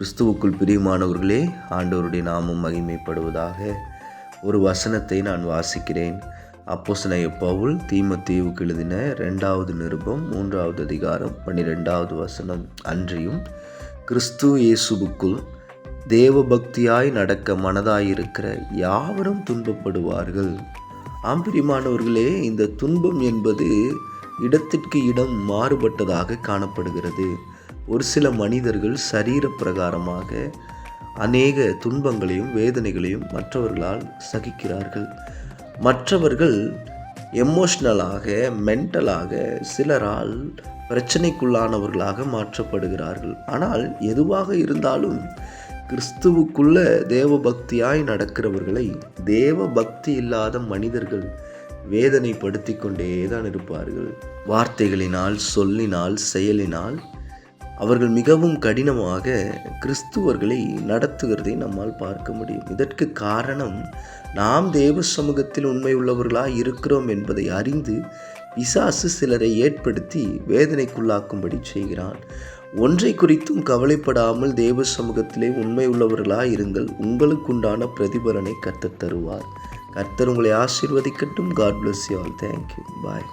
கிறிஸ்துவுக்குள் பிரியமானவர்களே, ஆண்டவருடைய நாமம் மகிமைப்படுவதாக. ஒரு வசனத்தை நான் வாசிக்கிறேன். அப்போஸ்தலனாகிய பவுல் தீமோத்தேயுவுக்கு எழுதின 2வது நிருபம் 3வது அதிகாரம் 12வது வசனம். அன்றியும் கிறிஸ்து இயேசுவுக்குள் தேவபக்தியாய் நடக்க மனதாயிருக்கிற யாவரும் துன்பப்படுவார்கள். பிரியமானவர்களே, இந்த துன்பம் என்பது இடத்திற்கு இடம் மாறுபட்டதாக காணப்படுகிறது. ஒரு சில மனிதர்கள் சரீர பிரகாரமாக அநேக துன்பங்களையும் வேதனைகளையும் மற்றவர்களால் சகிக்கிறார்கள். மற்றவர்கள் எமோஷ்னலாக, மென்டலாக சிலரால் பிரச்சனைக்குள்ளானவர்களாக மாற்றப்படுகிறார்கள். ஆனால் எதுவாக இருந்தாலும் கிறிஸ்துவுக்குள்ள தேவபக்தியாய் நடக்கிறவர்களை தேவபக்தி இல்லாத மனிதர்கள் வேதனைப்படுத்தி கொண்டே தான் இருப்பார்கள். வார்த்தைகளினால், சொல்லினால், செயலினால் அவர்கள் மிகவும் கடினமாக கிறிஸ்துவர்களை நடத்துகிறதை நம்மால் பார்க்க முடியும். இதற்கு காரணம், நாம் தேவ சமூகத்தில் உண்மை உள்ளவர்களாய் இருக்கிறோம் என்பதை அறிந்து பிசாசு சிலரை ஏற்படுத்தி வேதனைக்குள்ளாக்கும்படி செய்கிறான். ஒன்றை குறித்தும் கவலைப்படாமல் தேவ சமூகத்திலே உண்மை உள்ளவர்களாய் இருங்கள். உங்களுக்குண்டான பிரதிபலனை கர்த்தர் தருவார். கர்த்தர் உங்களை ஆசீர்வதிக்கட்டும். God bless you all. Thank you. Bye.